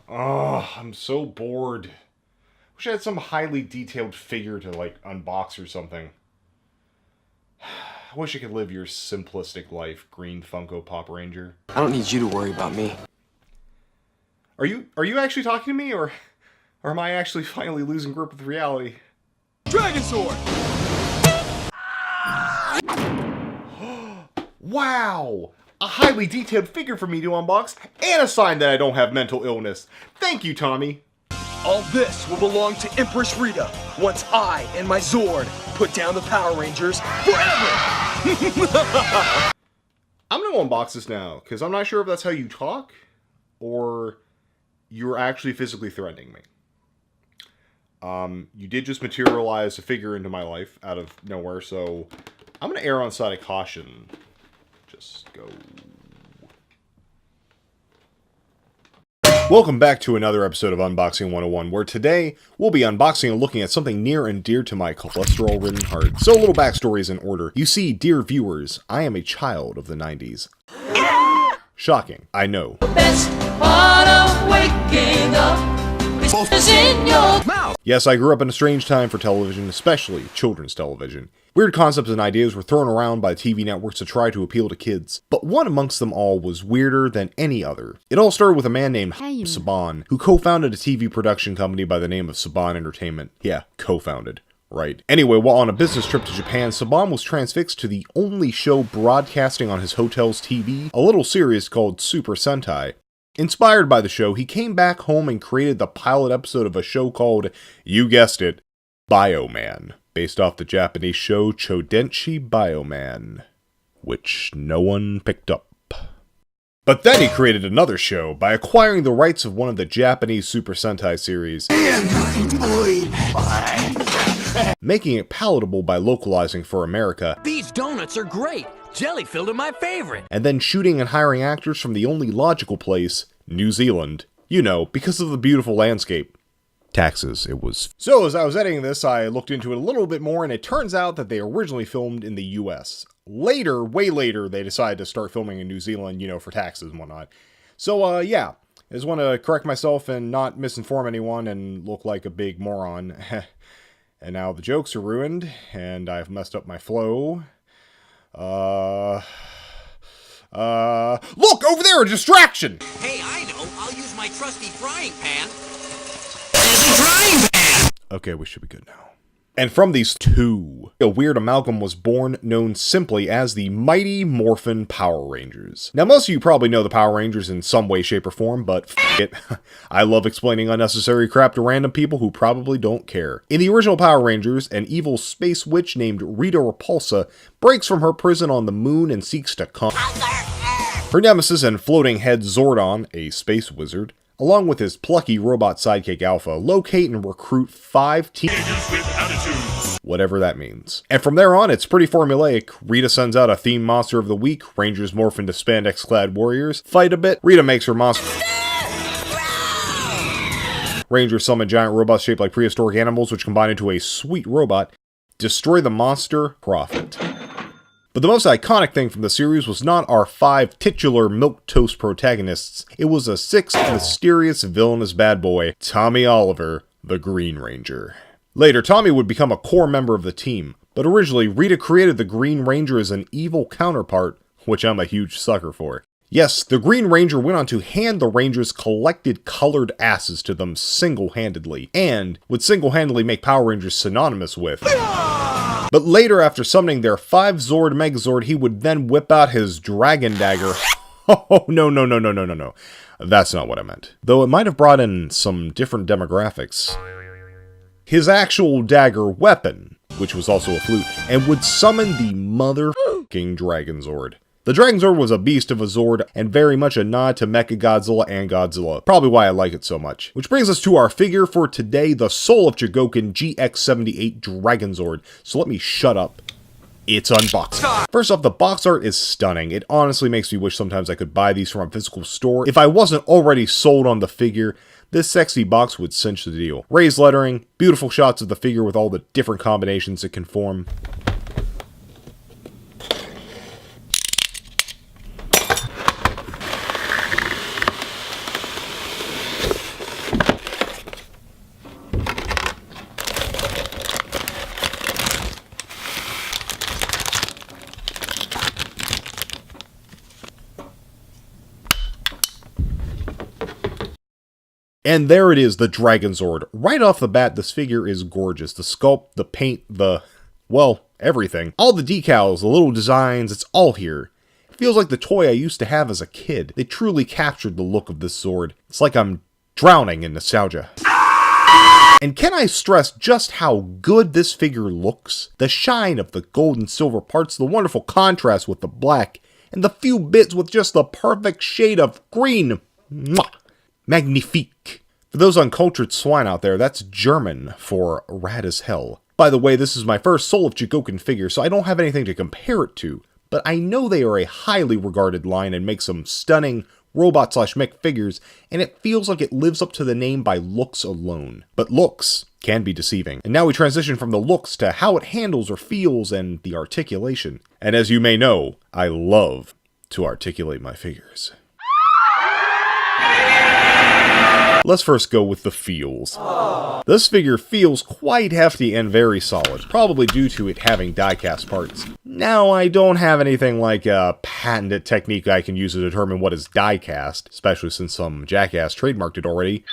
Oh, I'm so bored. Wish I had some highly detailed figure to, like, unbox or something. I wish I could live your simplistic life, green Funko Pop Ranger. I don't need you to worry about me. Are you actually talking to me, or am I actually finally losing grip with reality? Dragonzord! Wow! A highly detailed figure for me to unbox, and a sign that I don't have mental illness. Thank you, Tommy. All this will belong to Empress Rita once I and my Zord put down the Power Rangers forever! I'm gonna unbox this now, because I'm not sure if that's how you talk, or you're actually physically threatening me. You did just materialize a figure into my life out of nowhere, so I'm gonna err on the side of caution. Just go. Welcome back to another episode of Unboxing 101, where today we'll be unboxing and looking at something near and dear to my cholesterol-ridden heart. So a little backstory is in order. You see, dear viewers, I am a child of the 90s. Shocking, I know. The best part of waking up is in your mouth. Yes, I grew up in a strange time for television, especially children's television. Weird concepts and ideas were thrown around by TV networks to try to appeal to kids, but one amongst them all was weirder than any other. It all started with a man named Saban, who co-founded a TV production company by the name of Saban Entertainment. Yeah, co-founded. Right. Anyway, while on a business trip to Japan, Saban was transfixed to the only show broadcasting on his hotel's TV, a little series called Super Sentai. Inspired by the show, he came back home and created the pilot episode of a show called, you guessed it, Bioman, based off the Japanese show Chodenshi Bioman, which no one picked up. But then he created another show by acquiring the rights of one of the Japanese Super Sentai series, making it palatable by localizing for America. These donuts are great! Jelly-filled are my favorite! And then shooting and hiring actors from the only logical place, New Zealand. You know, because of the beautiful landscape. Taxes, it was. So as I was editing this, I looked into it a little bit more, and it turns out that they originally filmed in the US. Later, way later, they decided to start filming in New Zealand, you know, for taxes and whatnot. So, yeah. I just want to correct myself and not misinform anyone and look like a big moron. And now the jokes are ruined, and I've messed up my flow. Look! Over there! A distraction! Hey, I know! I'll use my trusty frying pan as a frying pan! Okay, we should be good now. And from these two, a weird amalgam was born known simply as the Mighty Morphin Power Rangers. Now, most of you probably know the Power Rangers in some way, shape, or form, but f*** it. I love explaining unnecessary crap to random people who probably don't care. In the original Power Rangers, an evil space witch named Rita Repulsa breaks from her prison on the moon and seeks to her nemesis and floating head Zordon, a space wizard, along with his plucky robot sidekick Alpha, locate and recruit 5 teenagers with attitudes, whatever that means. And from there on, it's pretty formulaic. Rita sends out a theme monster of the week, Rangers morph into spandex-clad warriors, fight a bit, Rita makes her monster. Rangers summon giant robots shaped like prehistoric animals, which combine into a sweet robot, destroy the monster, profit. But the most iconic thing from the series was not our 5 titular milquetoast protagonists, it was a 6th mysterious villainous bad boy, Tommy Oliver, the Green Ranger. Later, Tommy would become a core member of the team, but originally Rita created the Green Ranger as an evil counterpart, which I'm a huge sucker for. Yes, the Green Ranger went on to hand the Rangers collected colored asses to them single-handedly, and would single-handedly make Power Rangers synonymous with. But later, after summoning their 5 Zord Megazord, he would then whip out his Dragon Dagger. Oh, no. That's not what I meant. Though it might have brought in some different demographics. His actual dagger weapon, which was also a flute, and would summon the motherfucking Dragonzord. The Dragonzord was a beast of a Zord, and very much a nod to Mechagodzilla and Godzilla. Probably why I like it so much. Which brings us to our figure for today, the Soul of Chogokin GX-78 Dragonzord. So let me shut up. It's unboxing. First off, the box art is stunning. It honestly makes me wish sometimes I could buy these from a physical store. If I wasn't already sold on the figure, this sexy box would cinch the deal. Raised lettering, beautiful shots of the figure with all the different combinations it can form. And there it is, the Dragonzord. Right off the bat, this figure is gorgeous. The sculpt, the paint, well, everything. All the decals, the little designs, it's all here. It feels like the toy I used to have as a kid. They truly captured the look of this Zord. It's like I'm drowning in nostalgia. And can I stress just how good this figure looks? The shine of the gold and silver parts, the wonderful contrast with the black, and the few bits with just the perfect shade of green. Mwah! Magnifique. For those uncultured swine out there, that's German for rad as hell. By the way, this is my first Soul of Chogokin figure, so I don't have anything to compare it to, but I know they are a highly regarded line and make some stunning robot/mech figures, and it feels like it lives up to the name by looks alone. But looks can be deceiving. And now we transition from the looks to how it handles or feels and the articulation. And as you may know, I love to articulate my figures. Let's first go with the feels. This figure feels quite hefty and very solid, probably due to it having die-cast parts. Now, I don't have anything like a patented technique I can use to determine what is die-cast, especially since some jackass trademarked it already.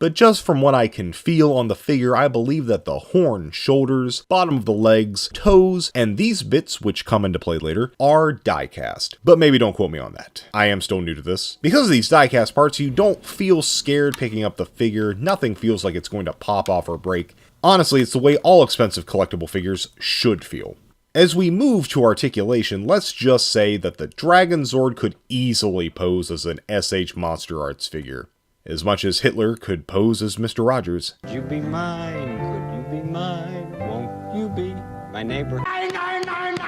But just from what I can feel on the figure, I believe that the horn, shoulders, bottom of the legs, toes, and these bits, which come into play later, are die-cast. But maybe don't quote me on that. I am still new to this. Because of these die-cast parts, you don't feel scared picking up the figure. Nothing feels like it's going to pop off or break. Honestly, it's the way all expensive collectible figures should feel. As we move to articulation, let's just say that the Dragonzord could easily pose as an SH Monster Arts figure. As much as Hitler could pose as Mr. Rogers. Could you be mine? Could you be mine? Won't you be my neighbor?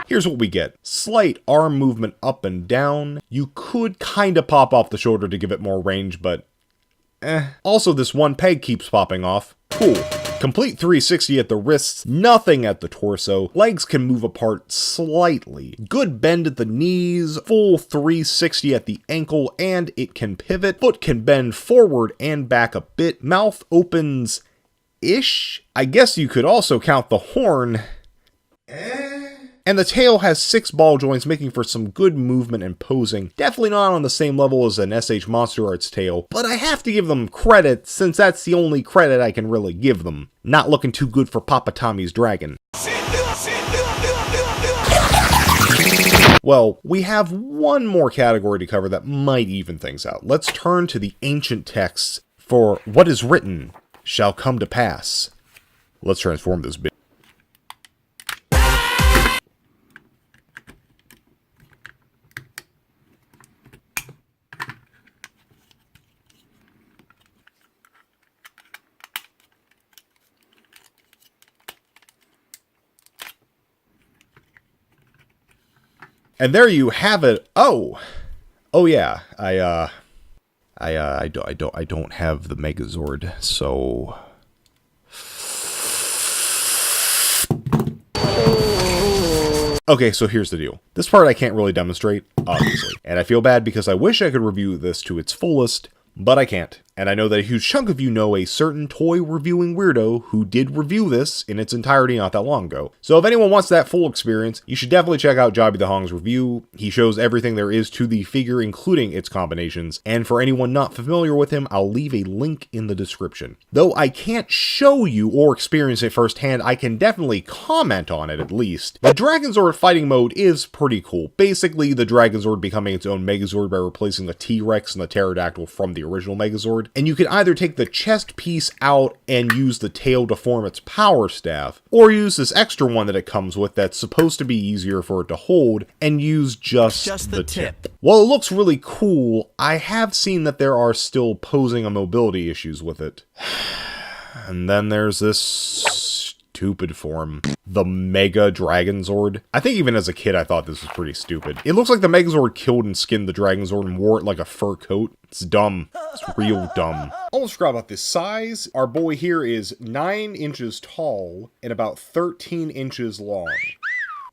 Here's what we get. Slight arm movement up and down. You could kinda pop off the shoulder to give it more range, but Also, this one peg keeps popping off. Cool. Complete 360 at the wrists, nothing at the torso. Legs can move apart slightly. Good bend at the knees, full 360 at the ankle, and it can pivot. Foot can bend forward and back a bit. Mouth opens-ish? I guess you could also count the horn. And the tail has 6 ball joints, making for some good movement and posing. Definitely not on the same level as an SH Monster Arts tail, but I have to give them credit since that's the only credit I can really give them. Not looking too good for Papa Tommy's dragon. Well, we have one more category to cover that might even things out. Let's turn to the ancient texts for what is written shall come to pass. Let's transform this bit. And there you have it. Oh yeah. I don't have the Megazord, so. Okay, so here's the deal. This part I can't really demonstrate, obviously. And I feel bad because I wish I could review this to its fullest, but I can't. And I know that a huge chunk of you know a certain toy reviewing weirdo who did review this in its entirety not that long ago. So if anyone wants that full experience, you should definitely check out JobbytheHong's review. He shows everything there is to the figure, including its combinations. And for anyone not familiar with him, I'll leave a link in the description. Though I can't show you or experience it firsthand, I can definitely comment on it at least. The Dragonzord fighting mode is pretty cool. Basically, the Dragonzord becoming its own Megazord by replacing the T-Rex and the Pterodactyl from the original Megazord. And you can either take the chest piece out and use the tail to form its power staff, or use this extra one that it comes with that's supposed to be easier for it to hold, and use just the tip. While it looks really cool, I have seen that there are still posing and mobility issues with it. And then there's this stupid form, the Mega Dragonzord. I think even as a kid I thought this was pretty stupid. It looks like the Megazord killed and skinned the Dragonzord and wore it like a fur coat. It's dumb. It's real dumb. Almost forgot about this size. Our boy here is 9 inches tall and about 13 inches long.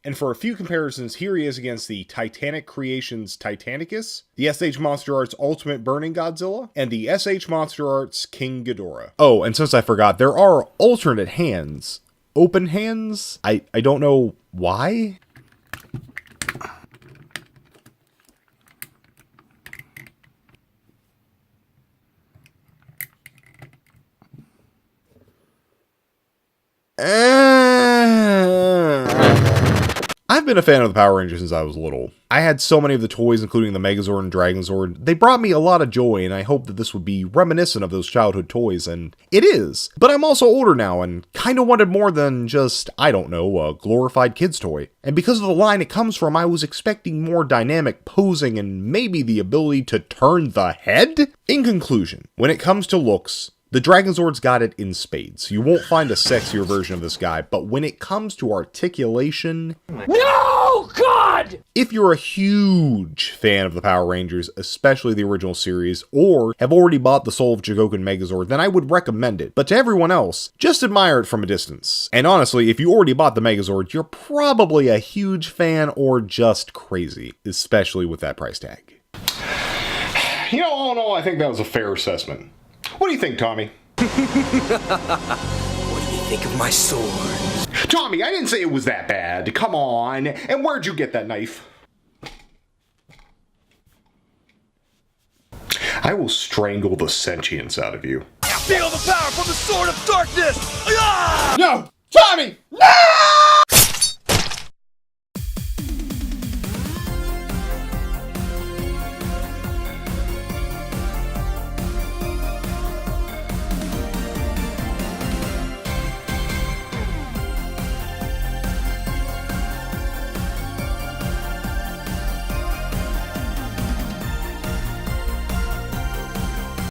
And for a few comparisons, here he is against the Titanic Creations Titanicus, the SH Monster Arts Ultimate Burning Godzilla, and the SH Monster Arts King Ghidorah. Oh, and since I forgot, there are alternate hands. Open hands? I don't know why? been a fan of the Power Rangers since I was little. I had so many of the toys, including the Megazord and Dragonzord. They brought me a lot of joy, and I hoped that this would be reminiscent of those childhood toys, and it is. But I'm also older now, and kinda wanted more than just, I don't know, a glorified kid's toy. And because of the line it comes from, I was expecting more dynamic posing and maybe the ability to turn the head? In conclusion, when it comes to looks, the Dragonzord's got it in spades. You won't find a sexier version of this guy, but when it comes to articulation... No, God! If you're a huge fan of the Power Rangers, especially the original series, or have already bought the Soul of Chogokin Megazord, then I would recommend it. But to everyone else, just admire it from a distance. And honestly, if you already bought the Megazord, you're probably a huge fan or just crazy, especially with that price tag. You know, all in all, I think that was a fair assessment. What do you think, Tommy? What do you think of my sword? Tommy, I didn't say it was that bad. Come on. And where'd you get that knife? I will strangle the sentience out of you. Feel the power from the Sword of Darkness! No! Tommy! No!